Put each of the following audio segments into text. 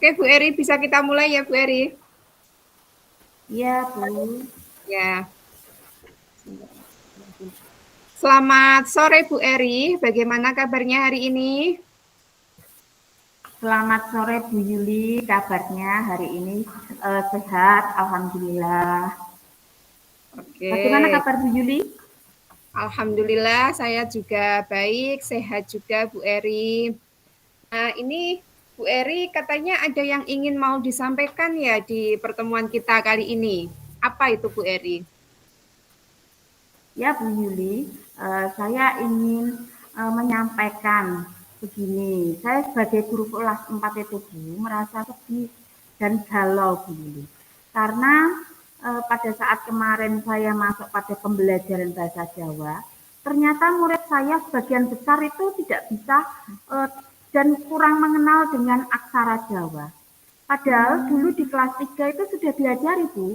Oke, Bu Eri, bisa kita mulai ya, Bu Eri? Iya, Bu. Ya. Selamat sore, Bu Eri. Bagaimana kabarnya hari ini? Selamat sore, Bu Yuli. Kabarnya hari ini sehat, Alhamdulillah. Oke. Bagaimana kabar Bu Yuli? Alhamdulillah, saya juga baik, sehat juga, Bu Eri. Nah, ini Bu Eri katanya ada yang ingin mau disampaikan ya di pertemuan kita kali ini. Apa itu, Bu Eri? Ya, Bu Yuli, saya ingin menyampaikan begini. Saya sebagai guru kelas 4 itu, Bu, merasa sedih dan galau, Bu Yuli. Karena pada saat kemarin saya masuk pada pembelajaran bahasa Jawa, ternyata murid saya sebagian besar itu tidak bisa eh, dan kurang mengenal dengan aksara Jawa. Padahal dulu di kelas 3 itu sudah belajar Ibu,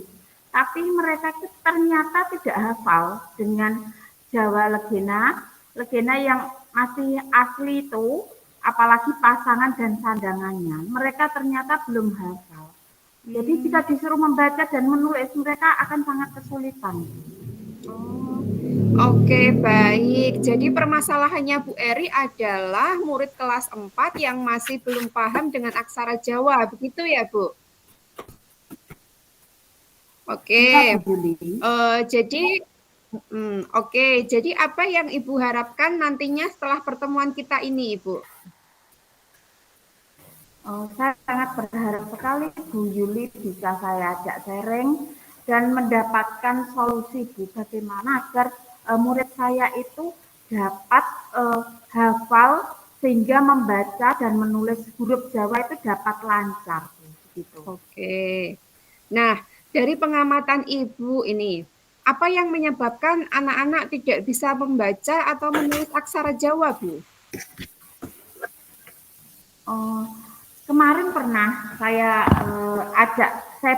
tapi mereka itu ternyata tidak hafal dengan Jawa Legena, Legena yang masih asli itu, apalagi pasangan dan sandangannya, mereka ternyata belum hafal. Jadi jika disuruh membaca dan menulis, mereka akan sangat kesulitan. Oke, baik. Jadi permasalahannya Bu Eri adalah murid kelas 4 yang masih belum paham dengan aksara Jawa, begitu ya, Bu? Oke. Iya, Bu Juli. Jadi oke. Jadi apa yang Ibu harapkan nantinya setelah pertemuan kita ini, Ibu? Saya sangat berharap sekali Bu Yuli bisa saya ajak sharing dan mendapatkan solusi Bu bagaimana agar murid saya itu dapat hafal sehingga membaca dan menulis huruf Jawa itu dapat lancar gitu. Oke. Nah, dari pengamatan Ibu ini, apa yang menyebabkan anak-anak tidak bisa membaca atau menulis aksara Jawa, Bu? Oh, kemarin pernah saya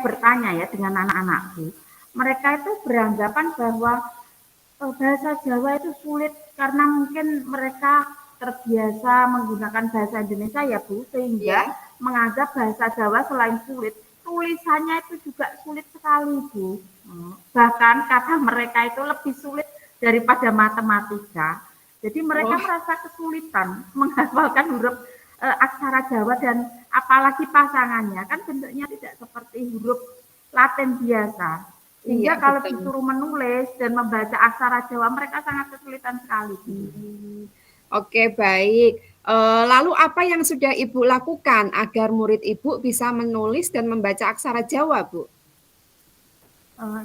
bertanya ya dengan anak-anakku. Mereka itu beranggapan bahwa bahasa Jawa itu sulit karena mungkin mereka terbiasa menggunakan bahasa Indonesia ya Bu, sehingga Iya. menganggap bahasa Jawa selain sulit, tulisannya itu juga sulit sekali Bu. Bahkan kata mereka itu lebih sulit daripada matematika. Jadi mereka Oh, merasa kesulitan menghafalkan huruf aksara Jawa dan apalagi pasangannya kan bentuknya tidak seperti huruf Latin biasa. iya Sehingga kalau betul. disuruh menulis dan membaca aksara Jawa mereka sangat kesulitan sekali. Oke, baik. Lalu apa yang sudah Ibu lakukan agar murid Ibu bisa menulis dan membaca aksara Jawa, Bu?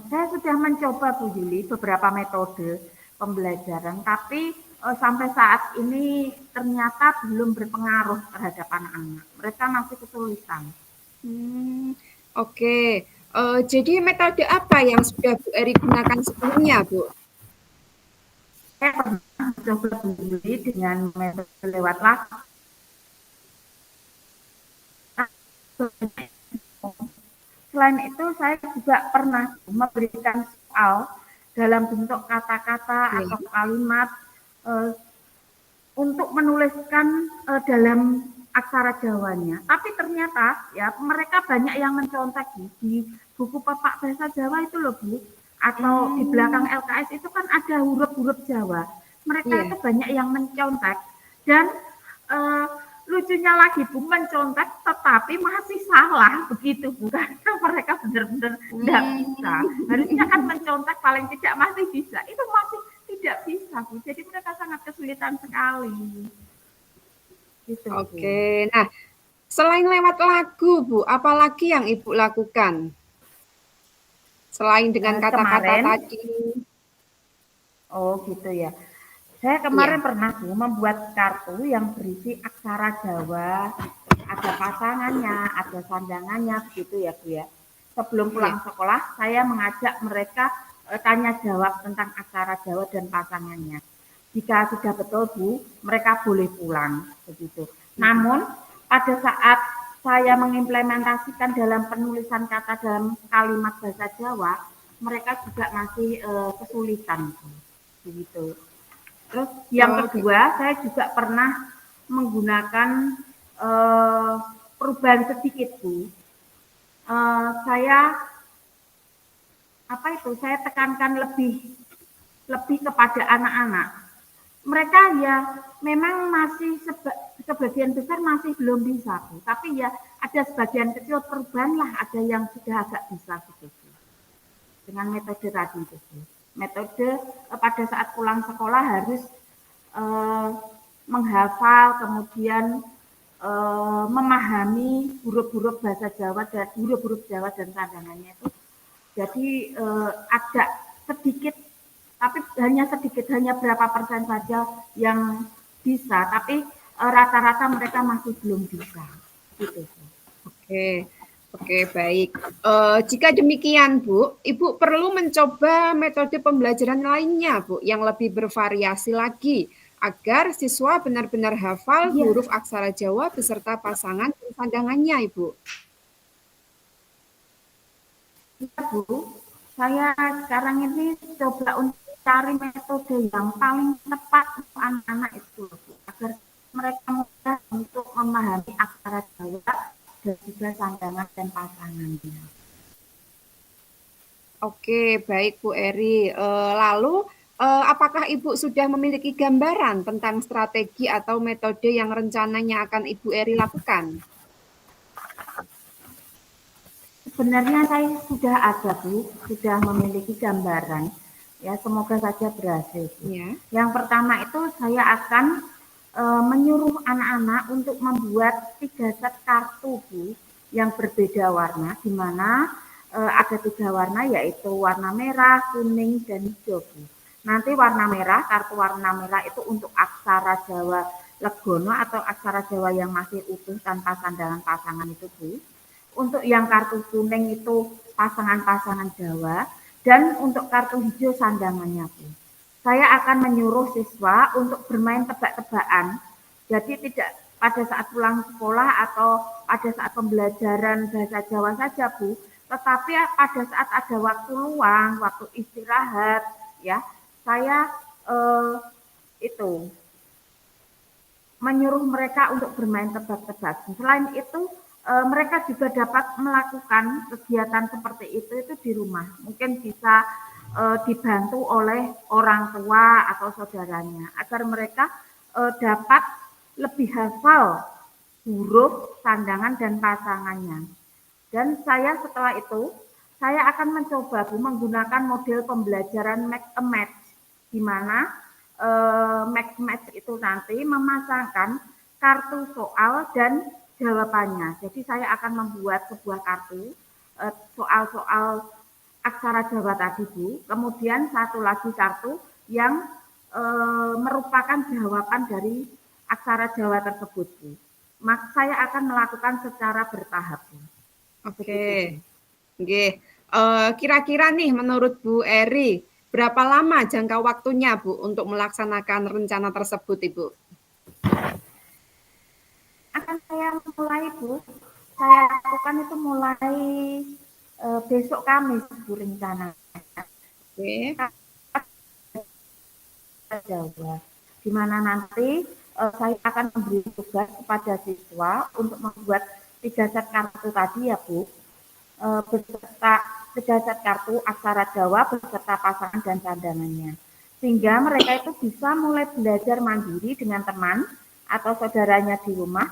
Saya sudah mencoba Bu Yuli beberapa metode pembelajaran, tapi sampai saat ini ternyata belum berpengaruh terhadap anak-anak. Mereka masih kesulitan. Hmm, oke. Jadi metode apa yang sudah Bu Eri gunakan sebelumnya, Bu? Saya pernah mencoba Bu Yuli dengan metode lewat lagu. Selain itu, saya juga pernah memberikan soal dalam bentuk kata-kata atau Ya. kalimat eh, untuk menuliskan dalam aksara Jawanya. Tapi ternyata ya mereka banyak yang mencontek di buku pepak bahasa Jawa itu loh Bu. Atau di belakang Hmm, LKS itu kan ada huruf-huruf Jawa. Mereka iya. itu banyak yang mencontek dan eh, lucunya lagi Bu mencontek tetapi masih salah begitu Bu karena mereka benar-benar tidak bisa. Harusnya kan Hmm. mencontek paling tidak masih bisa. Itu masih tidak bisa Bu. Jadi mereka sangat kesulitan sekali. Gitu Bu. Oke. Nah, selain lewat lagu, Bu, apalagi yang Ibu lakukan? Selain dengan kata-kata Kemarin, tadi. oh gitu ya. Saya kemarin Iya. pernah Bu membuat kartu yang berisi aksara Jawa, ada pasangannya, ada sandangannya, begitu ya Bu ya. Sebelum Iya. pulang sekolah, saya mengajak mereka tanya jawab tentang aksara Jawa dan pasangannya. Jika sudah betul Bu, mereka boleh pulang, begitu. Namun pada saat saya mengimplementasikan dalam penulisan kata dalam kalimat bahasa Jawa, mereka juga masih kesulitan, begitu. Terus yang Oh, kedua, saya juga pernah menggunakan eh, perubahan sedikit Bu. Saya saya tekankan lebih kepada anak-anak. Mereka ya memang masih sebagian besar masih belum bisa Bu, tapi ya ada sebagian kecil perubahan lah, ada yang sudah agak bisa gitu Bu. Dengan metode tadi itu Bu. Metode pada saat pulang sekolah harus menghafal, kemudian memahami huruf-huruf bahasa Jawa dan huruf-huruf Jawa dan sandangannya itu. Jadi agak sedikit, tapi hanya berapa persen saja yang bisa, tapi rata-rata mereka masih belum bisa. Gitu. Oke. Oke, baik. Jika demikian, Bu, Ibu perlu mencoba metode pembelajaran lainnya, Bu, yang lebih bervariasi lagi, agar siswa benar-benar hafal huruf aksara Jawa beserta pasangan dan sandangannya, Ibu. Iya, Bu. Saya sekarang ini coba untuk cari metode yang paling tepat untuk anak-anak itu, Bu, agar mereka mudah untuk memahami aksara Jawa dan juga sandangan dan pasangannya. Oke, baik Bu Eri. Lalu, apakah Ibu sudah memiliki gambaran tentang strategi atau metode yang rencananya akan Ibu Eri lakukan? Sebenarnya saya sudah ada Bu, sudah memiliki gambaran. Ya, semoga saja berhasil Bu. Ya. Yang pertama itu saya akan menyuruh anak-anak untuk membuat 3 set kartu Bu yang berbeda warna, di mana ada 3 warna yaitu warna merah, kuning, dan hijau Bu. Nanti warna merah, kartu warna merah itu untuk aksara Jawa Legono atau aksara Jawa yang masih utuh tanpa sandangan pasangan itu Bu. Untuk yang kartu kuning itu pasangan-pasangan Jawa, dan untuk kartu hijau sandangannya Bu. Saya akan menyuruh siswa untuk bermain tebak-tebakan. Jadi tidak pada saat pulang sekolah atau pada saat pembelajaran bahasa Jawa saja Bu, tetapi pada saat ada waktu luang, waktu istirahat, ya saya itu menyuruh mereka untuk bermain tebak-tebakan. Selain itu mereka juga dapat melakukan kegiatan seperti itu di rumah. Mungkin bisa dibantu oleh orang tua atau saudaranya agar mereka dapat lebih hafal huruf, sandangan, dan pasangannya. Dan saya setelah itu, saya akan mencoba Bu menggunakan model pembelajaran Make a Match, di mana Make a Match itu nanti memasangkan kartu soal dan jawabannya. Jadi saya akan membuat sebuah kartu soal-soal aksara Jawa tadi Bu, kemudian satu lagi kartu yang merupakan jawaban dari aksara Jawa tersebut Bu. Saya akan melakukan secara bertahap Bu. Oke. Oke. Kira-kira nih menurut Bu Eri, berapa lama jangka waktunya Bu untuk melaksanakan rencana tersebut Ibu? Akan saya mulai Bu, saya lakukan itu mulai besok Kamis Bu rencana. Oke. Jawa, di mana nanti saya akan memberi tugas kepada siswa untuk membuat 3 set kartu tadi ya Bu, beserta 3 set kartu aksara Jawa beserta pasangan dan sandangannya. Sehingga mereka itu bisa mulai belajar mandiri dengan teman atau saudaranya di rumah,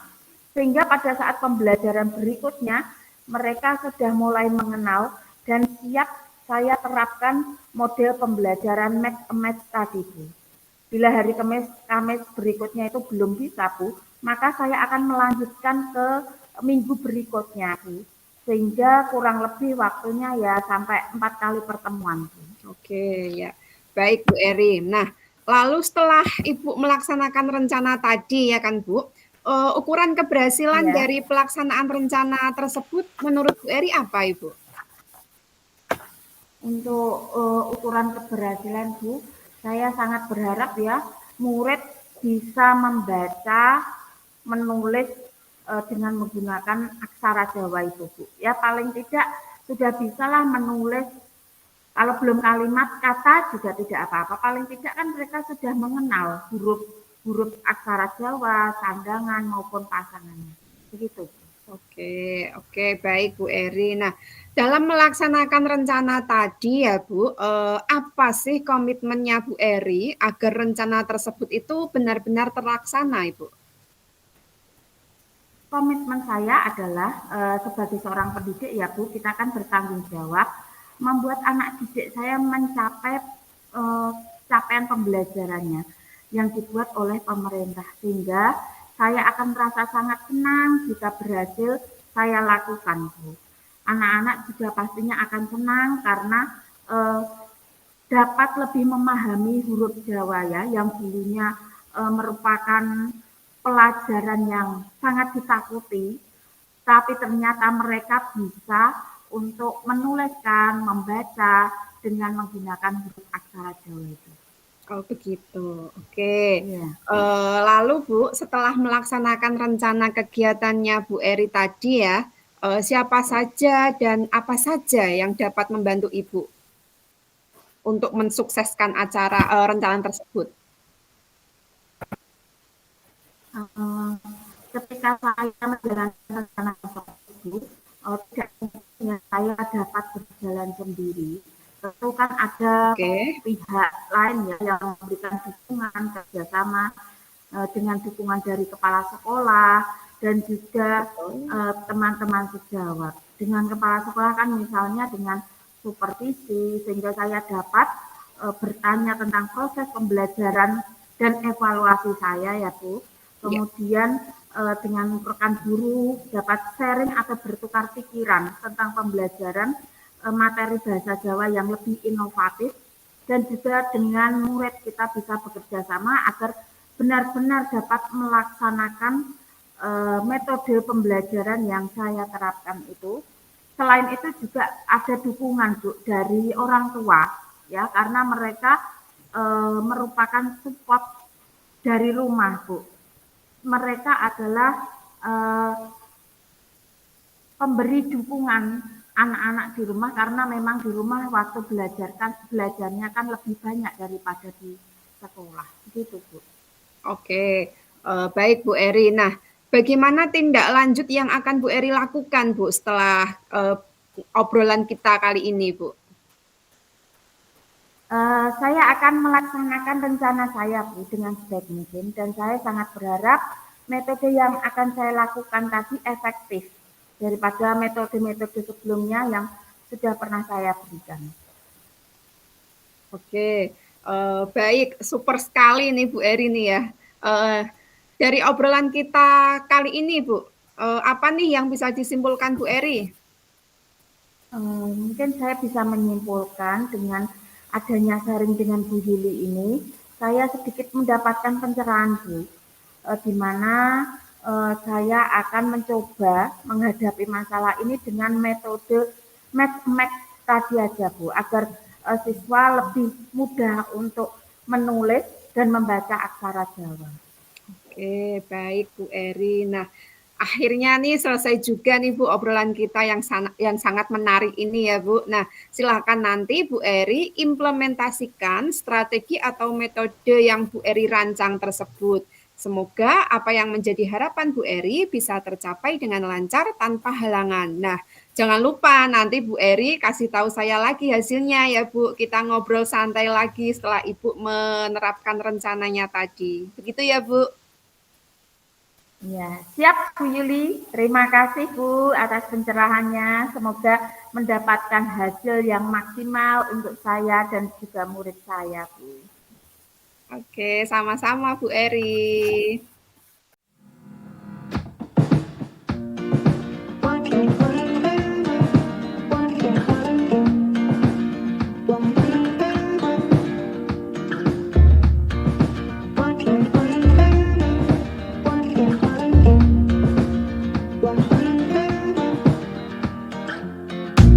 sehingga pada saat pembelajaran berikutnya mereka sudah mulai mengenal dan siap saya terapkan model pembelajaran Make a Match tadi Bu. Bila hari Kamis berikutnya itu belum bisa Bu, maka saya akan melanjutkan ke minggu berikutnya Bu. Sehingga kurang lebih waktunya ya sampai 4 kali pertemuan Bu. Oke, ya. Baik Bu Eri. Nah, lalu setelah Ibu melaksanakan rencana tadi ya kan Bu, ukuran keberhasilan dari pelaksanaan rencana tersebut menurut Bu Eri apa Ibu? Untuk ukuran keberhasilan Bu, saya sangat berharap ya murid bisa membaca, menulis dengan menggunakan aksara Jawa itu Bu. Ya paling tidak sudah bisalah menulis, kalau belum kalimat kata juga tidak apa-apa. Paling tidak kan mereka sudah mengenal huruf aksara Jawa, sandangan maupun pasangannya. Begitu. Oke, oke, baik Bu Eri. Nah, dalam melaksanakan rencana tadi ya Bu, apa sih komitmennya Bu Eri agar rencana tersebut itu benar-benar terlaksana Ibu? Komitmen saya adalah sebagai seorang pendidik ya Bu, kita kan bertanggung jawab membuat anak didik saya mencapai eh, capaian pembelajarannya yang dibuat oleh pemerintah, sehingga saya akan merasa sangat senang jika berhasil saya lakukan Bu. Anak-anak juga pastinya akan senang karena eh, dapat lebih memahami huruf Jawa ya, yang dulunya merupakan pelajaran yang sangat ditakuti, tapi ternyata mereka bisa untuk menuliskan, membaca dengan menggunakan huruf aksara Jawa itu. Oh begitu, oke. Iya. Lalu Bu, setelah melaksanakan rencana kegiatannya Bu Eri tadi ya, siapa saja dan apa saja yang dapat membantu Ibu untuk mensukseskan acara rencana tersebut? Eh, Ketika saya menjalankan rencana tersebut, tidak mungkin saya dapat berjalan sendiri. Tentu kan ada Oke, pihak lain ya yang memberikan dukungan kerjasama dengan dukungan dari kepala sekolah dan juga betul. teman-teman sejawat. Dengan kepala sekolah kan misalnya dengan supervisi sehingga saya dapat bertanya tentang proses pembelajaran dan evaluasi saya ya Bu. Ya. Kemudian dengan rekan guru dapat sharing atau bertukar pikiran tentang pembelajaran materi bahasa Jawa yang lebih inovatif dan juga dengan murid kita bisa bekerja sama agar benar-benar dapat melaksanakan metode pembelajaran yang saya terapkan itu. Selain itu juga ada dukungan Bu dari orang tua ya karena mereka merupakan support dari rumah Bu. Mereka adalah eh, pemberi dukungan anak-anak di rumah karena memang di rumah waktu belajarnya kan lebih banyak daripada di sekolah. Gitu Bu. Oke, baik Bu Eri. Nah, bagaimana tindak lanjut yang akan Bu Eri lakukan Bu setelah obrolan kita kali ini Bu? Saya akan melaksanakan rencana saya Bu dengan sebaik mungkin dan saya sangat berharap metode yang akan saya lakukan tadi efektif daripada metode-metode sebelumnya yang sudah pernah saya berikan. Oke, baik, super sekali nih Bu Eri nih ya. Eh, dari obrolan kita kali ini Bu, apa nih yang bisa disimpulkan Bu Eri? Mungkin saya bisa menyimpulkan dengan adanya sharing dengan Bu Yuli ini, saya sedikit mendapatkan pencerahan Bu, di mana saya akan mencoba menghadapi masalah ini dengan metode match tadi aja Bu, agar siswa lebih mudah untuk menulis dan membaca aksara Jawa. Oke, baik Bu Eri. Nah, akhirnya nih selesai juga nih Bu obrolan kita yang sangat menarik ini ya Bu. Nah, silakan nanti Bu Eri implementasikan strategi atau metode yang Bu Eri rancang tersebut. Semoga apa yang menjadi harapan Bu Eri bisa tercapai dengan lancar tanpa halangan. Nah, jangan lupa nanti Bu Eri kasih tahu saya lagi hasilnya ya Bu. Kita ngobrol santai lagi setelah Ibu menerapkan rencananya tadi. Begitu ya Bu. Ya, siap Bu Yuli. Terima kasih Bu atas pencerahannya. semoga mendapatkan hasil yang maksimal untuk saya dan juga murid saya Bu. Oke, sama-sama Bu Eri.